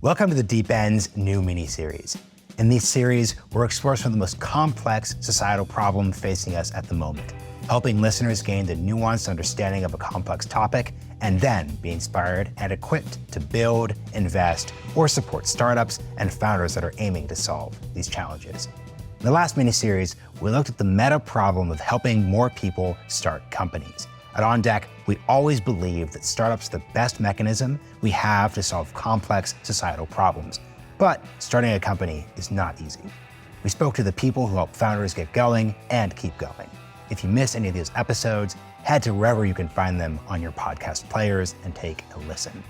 Welcome to the Deep End's new mini-series. In this series, we're exploring some of the most complex societal problems facing us at the moment, helping listeners gain the nuanced understanding of a complex topic and then be inspired and equipped to build, invest, or support startups and founders that are aiming to solve these challenges. In the last mini-series, we looked at the meta problem of helping more people start companies. At On Deck, we always believe that startups are the best mechanism we have to solve complex societal problems. But starting a company is not easy. We spoke to the people who help founders get going and keep going. If you missed any of these episodes, head to wherever you can find them on your podcast players and take a listen.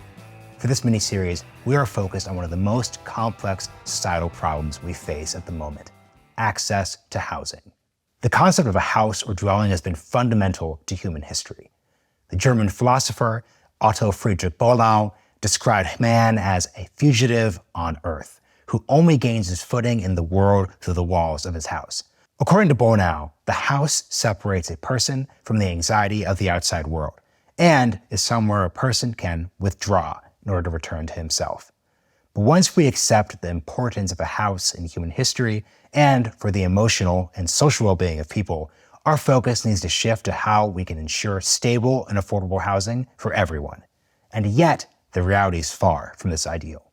For this mini-series, we are focused on one of the most complex societal problems we face at the moment: access to housing. The concept of a house or dwelling has been fundamental to human history. The German philosopher Otto Friedrich Bollau described man as a fugitive on earth, who only gains his footing in the world through the walls of his house. According to Bollau, the house separates a person from the anxiety of the outside world and is somewhere a person can withdraw in order to return to himself. But once we accept the importance of a house in human history and for the emotional and social well-being of people, our focus needs to shift to how we can ensure stable and affordable housing for everyone. And yet, the reality is far from this ideal.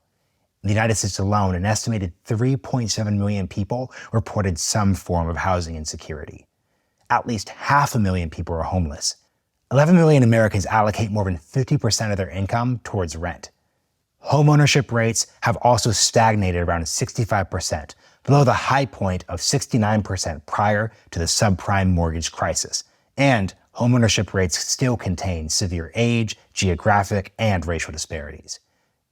In the United States alone, an estimated 3.7 million people reported some form of housing insecurity. At least 500,000 people are homeless. 11 million Americans allocate more than 50% of their income towards rent. Homeownership rates have also stagnated around 65%, below the high point of 69% prior to the subprime mortgage crisis. And homeownership rates still contain severe age, geographic, and racial disparities.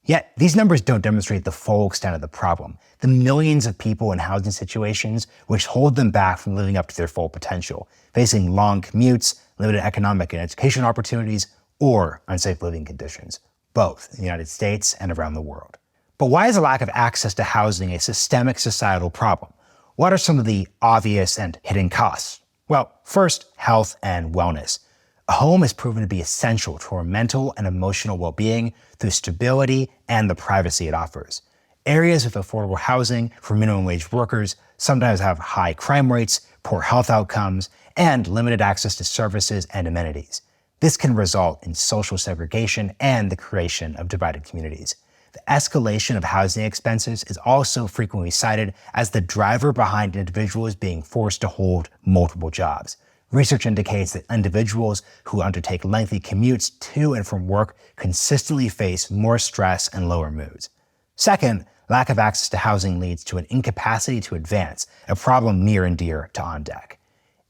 Yet, these numbers don't demonstrate the full extent of the problem, the millions of people in housing situations which hold them back from living up to their full potential, facing long commutes, limited economic and education opportunities, or unsafe living conditions, both in the United States and around the world. But why is a lack of access to housing a systemic societal problem? What are some of the obvious and hidden costs? Well, first, health and wellness. A home is proven to be essential to our mental and emotional well-being through stability and the privacy it offers. Areas with affordable housing for minimum wage workers sometimes have high crime rates, poor health outcomes, and limited access to services and amenities. This can result in social segregation and the creation of divided communities. The escalation of housing expenses is also frequently cited as the driver behind individuals being forced to hold multiple jobs. Research indicates that individuals who undertake lengthy commutes to and from work consistently face more stress and lower moods. Second, lack of access to housing leads to an incapacity to advance, a problem near and dear to On Deck.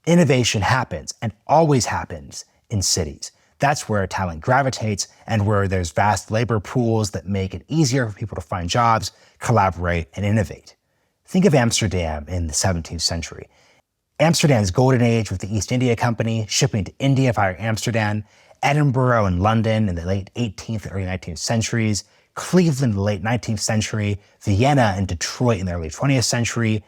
Innovation happens, and always happens, in cities. That's where talent gravitates and where there's vast labor pools that make it easier for people to find jobs, collaborate, and innovate. Think of Amsterdam in the 17th century. Amsterdam's golden age with the East India Company shipping to India via Amsterdam, Edinburgh and London in the late 18th and early 19th centuries, Cleveland in the late 19th century, Vienna and Detroit in the early 20th century,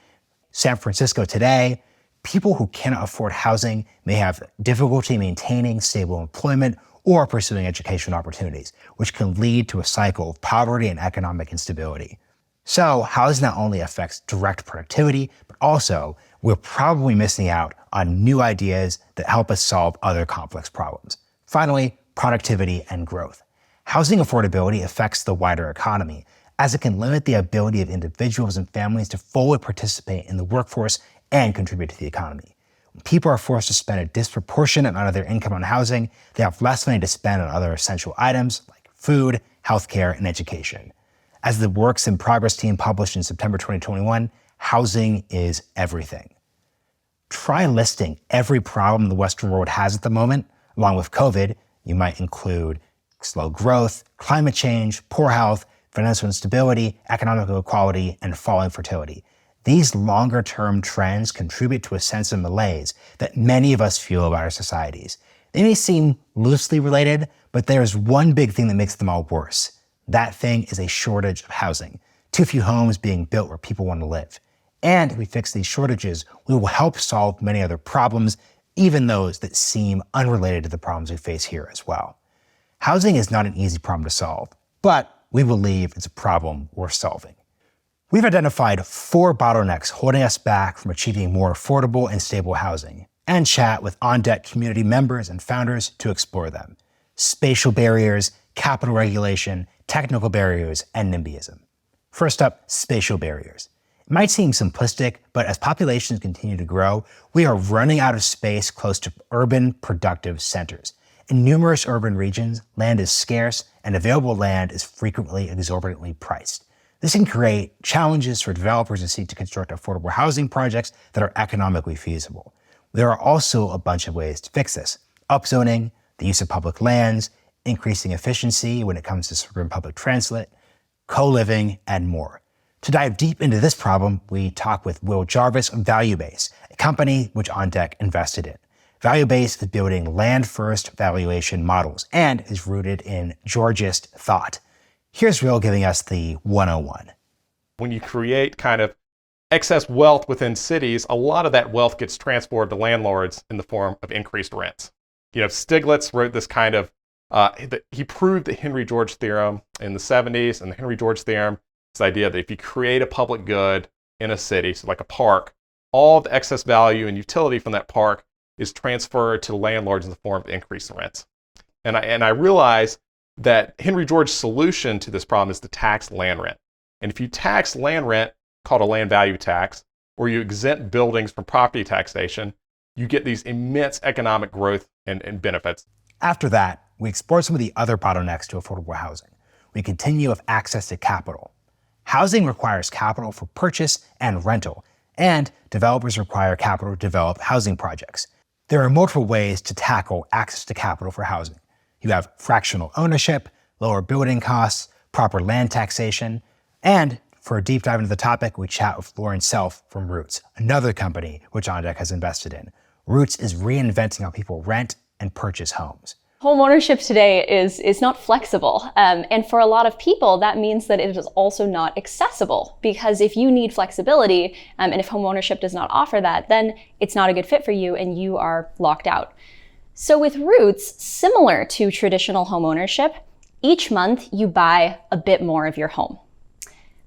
San Francisco today. People who cannot afford housing may have difficulty maintaining stable employment or pursuing educational opportunities, which can lead to a cycle of poverty and economic instability. So housing not only affects direct productivity, but also we're probably missing out on new ideas that help us solve other complex problems. Finally, productivity and growth. Housing affordability affects the wider economy, as it can limit the ability of individuals and families to fully participate in the workforce and contribute to the economy. When people are forced to spend a disproportionate amount of their income on housing, they have less money to spend on other essential items like food, healthcare, and education. As the Works in Progress team published in September 2021, housing is everything. Try listing every problem the Western world has at the moment. Along with COVID, you might include slow growth, climate change, poor health, financial instability, economic inequality, and falling fertility. These longer-term trends contribute to a sense of malaise that many of us feel about our societies. They may seem loosely related, but there's one big thing that makes them all worse. That thing is a shortage of housing. Too few homes being built where people want to live. And if we fix these shortages, we will help solve many other problems, even those that seem unrelated to the problems we face here as well. Housing is not an easy problem to solve, but we believe it's a problem worth solving. We've identified 4 bottlenecks holding us back from achieving more affordable and stable housing, and chat with on-deck community members and founders to explore them. Spatial barriers, capital regulation, technical barriers, and NIMBYism. First up, spatial barriers. It might seem simplistic, but as populations continue to grow, we are running out of space close to urban, productive centers. In numerous urban regions, land is scarce, and available land is frequently exorbitantly priced. This can create challenges for developers who seek to construct affordable housing projects that are economically feasible. There are also a bunch of ways to fix this. Upzoning, the use of public lands, increasing efficiency when it comes to suburban public transit, co-living, and more. To dive deep into this problem, we talk with Will Jarvis of ValueBase, a company which OnDeck invested in. ValueBase is building land-first valuation models and is rooted in Georgist thought. Here's Will giving us the 101. When you create kind of excess wealth within cities, a lot of that wealth gets transferred to landlords in the form of increased rents. Stiglitz wrote this kind of, he proved the Henry George theorem in the 70s, and the Henry George theorem is the idea that if you create a public good in a city, so like a park, all the excess value and utility from that park is transferred to landlords in the form of increased rents. And I realized that Henry George's solution to this problem is to tax land rent. And if you tax land rent, called a land value tax, or you exempt buildings from property taxation, you get these immense economic growth and benefits. After that, we explore some of the other bottlenecks to affordable housing. We continue with access to capital. Housing requires capital for purchase and rental, and developers require capital to develop housing projects. There are multiple ways to tackle access to capital for housing. You have fractional ownership, lower building costs, proper land taxation, and for a deep dive into the topic, we chat with Lauren Self from Roots, another company which OnDeck has invested in. Roots is reinventing how people rent and purchase homes. Home ownership today is not flexible. And for a lot of people, that means that it is also not accessible. Because if you need flexibility, and if home ownership does not offer that, then it's not a good fit for you and you are locked out. So with Roots, similar to traditional home ownership, each month you buy a bit more of your home.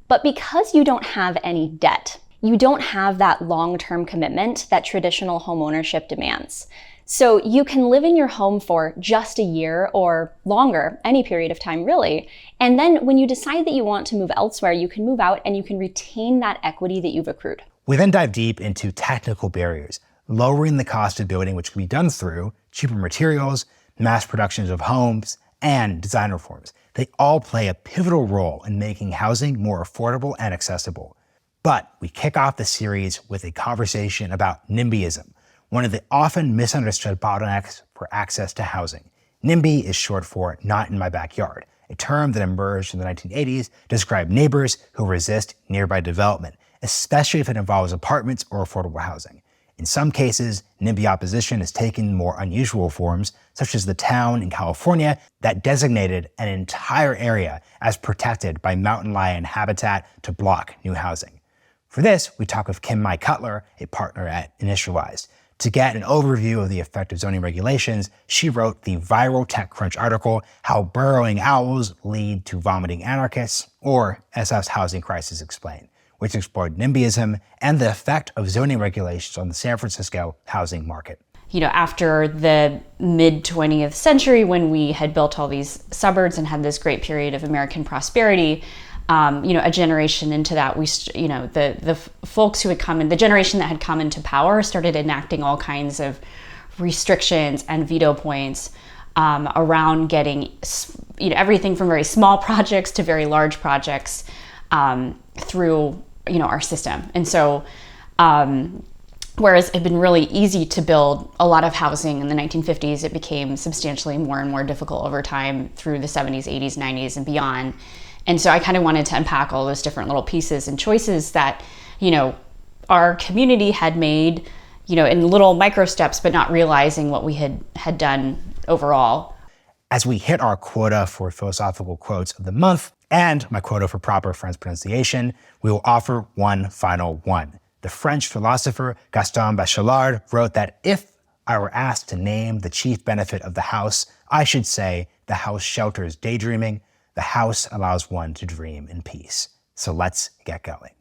But because you don't have any debt, you don't have that long-term commitment that traditional home ownership demands. So you can live in your home for just a year or longer, any period of time really. And then when you decide that you want to move elsewhere, you can move out and you can retain that equity that you've accrued. We then dive deep into technical barriers, lowering the cost of building, which can be done through cheaper materials, mass productions of homes, and design reforms. They all play a pivotal role in making housing more affordable and accessible. But we kick off the series with a conversation about NIMBYism, one of the often misunderstood bottlenecks for access to housing. NIMBY is short for not in my backyard, a term that emerged in the 1980s to describe neighbors who resist nearby development, especially if it involves apartments or affordable housing. In some cases, NIMBY opposition has taken more unusual forms, such as the town in California that designated an entire area as protected by mountain lion habitat to block new housing. For this, we talk with Kim-Mai Cutler, a partner at Initialized. To get an overview of the effect of zoning regulations, she wrote the viral TechCrunch article, How Burrowing Owls Lead to Vomiting Anarchists, or SF's Housing Crisis Explained, which explored NIMBYism and the effect of zoning regulations on the San Francisco housing market. After the mid-20th century, when we had built all these suburbs and had this great period of American prosperity, a generation into that, the folks who had come in, the generation that had come into power started enacting all kinds of restrictions and veto points around getting, everything from very small projects to very large projects through, our system. And so, whereas it had been really easy to build a lot of housing in the 1950s, it became substantially more and more difficult over time through the 70s, 80s, 90s, and beyond. And so I kind of wanted to unpack all those different little pieces and choices that, our community had made, in little micro steps, but not realizing what we had done overall. As we hit our quota for philosophical quotes of the month and my quota for proper French pronunciation, we will offer one final one. The French philosopher Gaston Bachelard wrote that if I were asked to name the chief benefit of the house, I should say the house shelters daydreaming, The house allows one to dream in peace. So let's get going.